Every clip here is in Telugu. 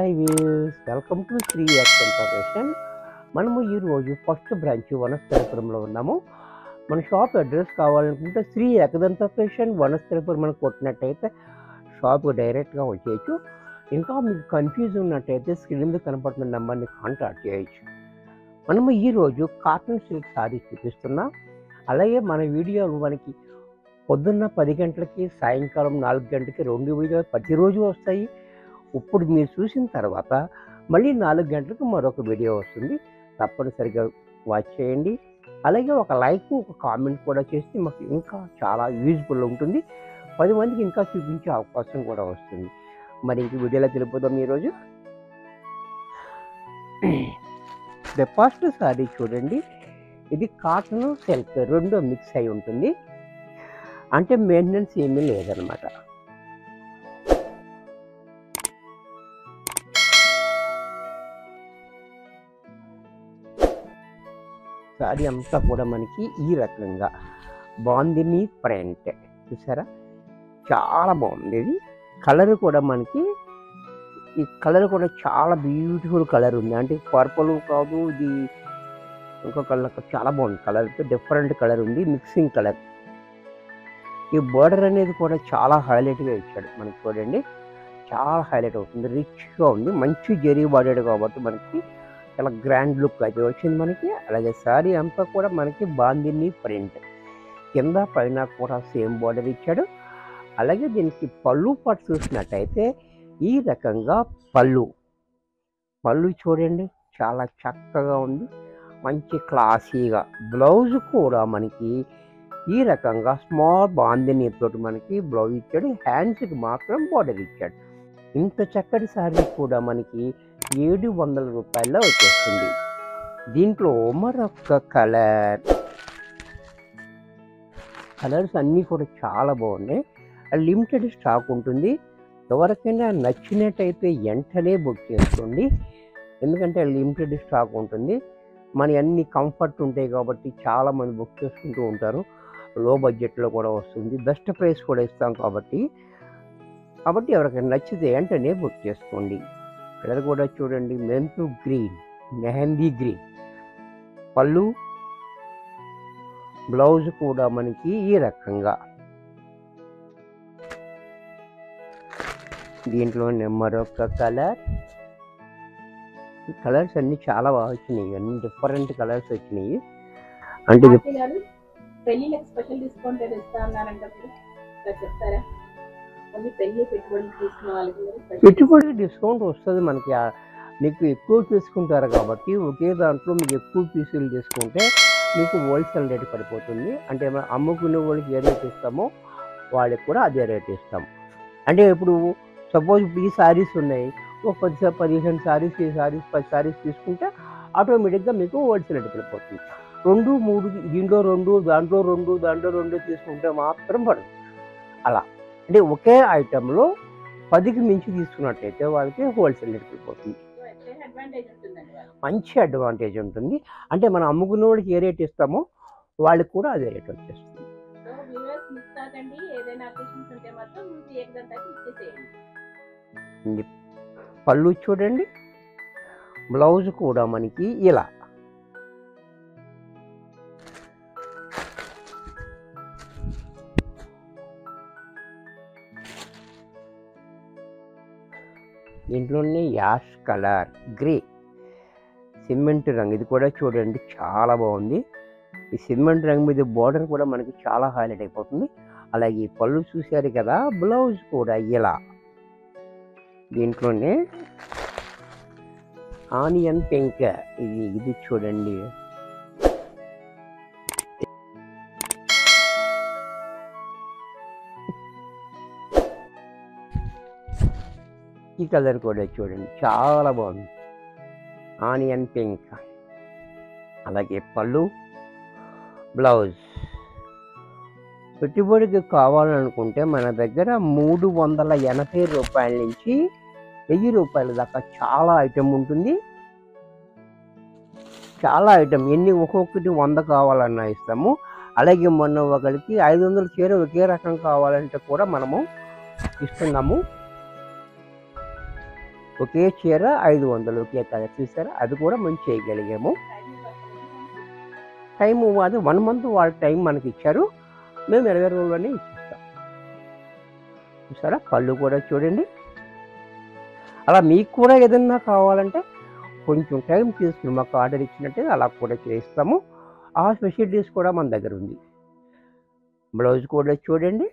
Hi wheels, welcome to Sri accent operation. మనము ఈరోజు ఫస్ట్ బ్రాంచ్ వనస్థలపురంలో ఉన్నాము. మన షాప్ అడ్రస్ కావాలనుకుంటే శ్రీ ఏకదంత ఆపరేషన్ వనస్థలపురం మనం కొట్టినట్టయితే షాప్కి డైరెక్ట్గా వచ్చేయచ్చు. ఇంకా మీకు కన్ఫ్యూజ్ ఉన్నట్టయితే స్క్రీన్ మీద కనపడుతున్న నెంబర్ని కాంటాక్ట్ చేయొచ్చు. మనము ఈరోజు కాటన్ సిల్క్ సారీస్ చూపిస్తున్నాం. అలాగే మన వీడియోలు మనకి పొద్దున్న 10 గంటలకి, సాయంకాలం 4 గంటలకి 2 వీడియోలు ప్రతిరోజు వస్తాయి. ఇప్పుడు మీరు చూసిన తర్వాత మళ్ళీ 4 గంటలకు మరొక వీడియో వస్తుంది. తప్పనిసరిగా వాచ్ చేయండి. అలాగే ఒక లైక్, ఒక కామెంట్ కూడా చేస్తే మాకు ఇంకా చాలా యూజ్ఫుల్ ఉంటుంది. 10 మందికి ఇంకా చూపించే అవకాశం కూడా వస్తుంది. మరి ఇంక వీడియోలో తెలిపోదాం. ఈరోజు ద ఫస్ట్ సారీ చూడండి. ఇది కాటన్ సిల్క్ రెండు మిక్స్ అయి ఉంటుంది. అంటే మెయింటెనెన్స్ ఏమీ లేదనమాట. సారీ అంతా కూడా మనకి ఈ రకంగా బాందిని ప్రింట్ చూసారా, చాలా బాగుంది. ఇది కలర్ కూడా మనకి, ఈ కలర్ కూడా చాలా బ్యూటిఫుల్ కలర్ ఉంది. అంటే పర్పుల్ కాదు, ఇది ఇంకో కలర్, చాలా బాగుంది. కలర్ డిఫరెంట్ కలర్ ఉంది, మిక్సింగ్ కలర్. ఈ బోర్డర్ అనేది కూడా చాలా హైలైట్గా ఇచ్చాడు మనకి. చూడండి, చాలా హైలైట్ అవుతుంది, రిచ్గా ఉంది. మంచి జరీ వాడాడు కాబట్టి మనకి చాలా గ్రాండ్ లుక్ అయితే వచ్చింది మనకి. అలాగే శారీ అంతా కూడా మనకి బాందిని ప్రింట్, కింద పైన కూడా సేమ్ బోర్డర్ ఇచ్చాడు. అలాగే దీనికి పళ్ళు పాటు చూసినట్టయితే ఈ రకంగా పళ్ళు చూడండి, చాలా చక్కగా ఉంది, మంచి క్లాసీగా. బ్లౌజ్ కూడా మనకి ఈ రకంగా స్మాల్ బాందిని తోటి మనకి బ్లౌజ్ ఇచ్చాడు. హ్యాండ్స్కి మాత్రం బోర్డర్ ఇచ్చాడు. ఇంత చక్కటి శారీ కూడా మనకి 700 రూపాయల్లో వచ్చేస్తుంది. దీంట్లో మరొక కలర్స్ అన్నీ కూడా చాలా బాగున్నాయి. లిమిటెడ్ స్టాక్ ఉంటుంది. ఎవరికైనా నచ్చినట్టయితే వెంటనే బుక్ చేసుకోండి. ఎందుకంటే లిమిటెడ్ స్టాక్ ఉంటుంది. మన అన్ని కంఫర్ట్ ఉంటాయి కాబట్టి చాలామంది బుక్ చేసుకుంటూ ఉంటారు. లో బడ్జెట్లో కూడా వస్తుంది, బెస్ట్ ప్రైస్ కూడా ఇస్తాం కాబట్టి ఎవరికైనా నచ్చితే వెంటనే బుక్ చేసుకోండి. కలర్ కూడా చూడండి, మెంతు గ్రీన్, మెహందీ గ్రీన్. పళ్ళు, బ్లౌజ్ కూడా మనకి ఈ రకంగా. దీంట్లోనే మరొక కలర్స్ అన్ని చాలా బాగా వచ్చినాయి. అన్ని డిఫరెంట్ కలర్స్ వచ్చినాయి. అంటే పెళ్లికి స్పెషల్ డిస్కౌంట్ ఇస్తారంటే చెప్తారా? పెట్టుబడి డిస్కౌంట్ వస్తుంది మనకి. మీకు ఎక్కువ తీసుకుంటారు కాబట్టి ఒకే దాంట్లో మీకు ఎక్కువ పీసులు తీసుకుంటే మీకు హోల్సేల్ రేట్ పడిపోతుంది. అంటే మనం అమ్ముకునే వాళ్ళకి ఏ రేట్ ఇస్తామో వాళ్ళకి కూడా అదే రేట్ ఇస్తాం. అంటే ఇప్పుడు సపోజ్ ఈ శారీస్ ఉన్నాయి, ఒక 15 శారీస్, 10 శారీస్ తీసుకుంటే ఆటోమేటిక్గా మీకు హోల్సేల్ రేట్ పడిపోతుంది. 2, 3 దీంట్లో 2, దాంట్లో 2 తీసుకుంటే మాత్రం పడదు. అలా అంటే ఒకే ఐటెంలో 10కి మించి తీసుకున్నట్టయితే వాళ్ళకి హోల్సేల్ రేట్ పడిపోతుంది. మంచి అడ్వాంటేజ్ ఉంటుంది. అంటే మనం అమ్ముకున్న వాళ్ళకి ఏ రేట్ ఇస్తామో వాళ్ళకి కూడా అదే రేట్ వచ్చేస్తుంది. పళ్ళు చూడండి, బ్లౌజ్ కూడా మనకి ఇలా. దీంట్లోనే యాష్ కలర్, గ్రే, సిమెంట్ రంగు. ఇది కూడా చూడండి చాలా బాగుంది. ఈ సిమెంట్ రంగు మీద బోర్డర్ కూడా మనకి చాలా హైలైట్ అయిపోతుంది. అలాగే ఈ పళ్ళు చూశారు కదా, బ్లౌజ్ కూడా ఇలా. దీంట్లోనే ఆనియన్ పింక్, ఇది చూడండి, ఈ కలర్ కూడా చూడండి చాలా బాగుంది, ఆనియన్ పింక్. అలాగే పళ్ళు, బ్లౌజ్. పెట్టుబడికి కావాలనుకుంటే మన దగ్గర 380 రూపాయల నుంచి 1000 రూపాయల దాకా చాలా ఐటెం ఉంటుంది. చాలా ఐటెం, ఒక్కొక్కటి 100 కావాలన్నా ఇస్తాము. అలాగే మొన్న ఒకరికి 500 చీర ఒకే రకం కావాలంటే కూడా మనము ఇస్తున్నాము. ఒకే చీర 500 ఒకే కలర్ చూసారా, అది కూడా మనం చేయగలిగాము. టైము అది 1 మంత్ వాళ్ళ టైం మనకి ఇచ్చారు, మేము 20 రోజుల్లోనే ఇచ్చేస్తాం. చూసారా, పళ్ళు కూడా చూడండి. అలా మీకు కూడా ఏదన్నా కావాలంటే కొంచెం టైం తీసుకుని మాకు ఆర్డర్ ఇచ్చినట్టే అలా కూడా చేయిస్తాము. ఆ ఫెసిలిటీస్ కూడా మన దగ్గర ఉంది. బ్లౌజ్ కూడా చూడండి.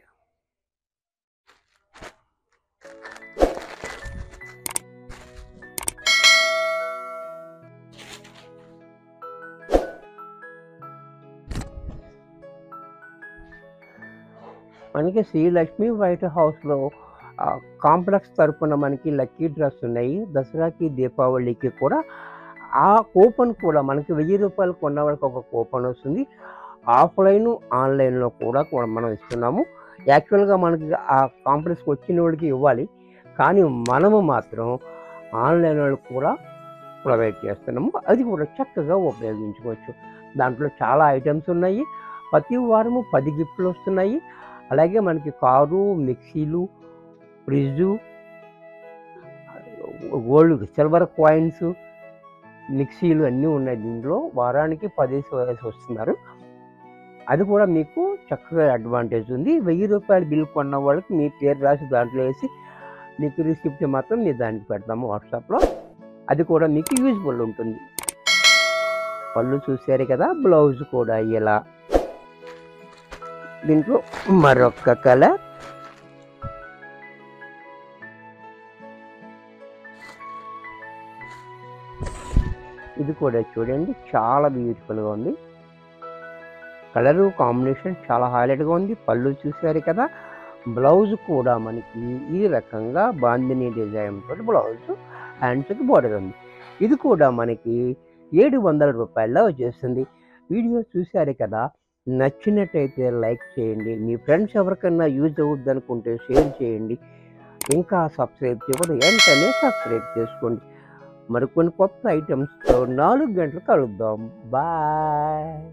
మనకి శ్రీలక్ష్మి వైట్ హౌస్లో కాంప్లెక్స్ తరపున మనకి లక్కీ డ్రెస్ ఉన్నాయి. దసరాకి దీపావళికి కూడా ఆ కూపన్ కూడా మనకి 1000 రూపాయలు కొన్న వాళ్ళకి ఒక కూపన్ వస్తుంది. ఆఫ్లైన్ ఆన్లైన్లో కూడా మనం ఇస్తున్నాము. యాక్చువల్గా మనకి ఆ కాంప్లెక్స్కి వచ్చిన వాళ్ళకి ఇవ్వాలి, కానీ మనము మాత్రం ఆన్లైన్ వాళ్ళకి కూడా ప్రొవైడ్ చేస్తున్నాము. అది కూడా చక్కగా ఉపయోగించుకోవచ్చు. దాంట్లో చాలా ఐటమ్స్ ఉన్నాయి. ప్రతి వారము 10 గిఫ్ట్లు వస్తున్నాయి. అలాగే మనకి కారు, మిక్సీలు, ఫ్రిడ్జు, గోల్డ్ సిల్వర్ కాయిన్స్, మిక్సీలు అన్నీ ఉన్నాయి. దీంట్లో వారానికి 10 వస్తున్నారు. అది కూడా మీకు చక్కగా అడ్వాంటేజ్ ఉంది. 1000 రూపాయల బిల్ కొన్న వాళ్ళకి మీ పేరు రాసి దాంట్లో వేసి మీకు రిసిప్ట్ మాత్రం మీరు దానికి పెడతాము వాట్సాప్లో. అది కూడా మీకు యూజ్ఫుల్ ఉంటుంది. పళ్ళు చూసారు కదా, బ్లౌజ్ కూడా ఇలా. దీంట్లో మరొక కలర్, ఇది కూడా చూడండి, చాలా బ్యూటిఫుల్గా ఉంది. కలరు కాంబినేషన్ చాలా హైలైట్గా ఉంది. పళ్ళు చూసారు కదా, బ్లౌజ్ కూడా మనకి ఈ రకంగా బాందిని డిజైన్ తోటి బ్లౌజ్, హ్యాండ్స్కి బోర్డర్ ఉంది. ఇది కూడా మనకి 700 రూపాయల్లో వచ్చేస్తుంది. వీడియో చూసారు కదా, నచ్చినట్టయితే లైక్ చేయండి. మీ ఫ్రెండ్స్ ఎవరికైనా యూజ్ అవుద్ది అనుకుంటే షేర్ చేయండి. ఇంకా సబ్స్క్రైబ్ చేయకుండా వెంటనే సబ్స్క్రైబ్ చేసుకోండి. మరికొన్ని కొత్త ఐటమ్స్తో 4 గంటలు కలుద్దాం. బాయ్.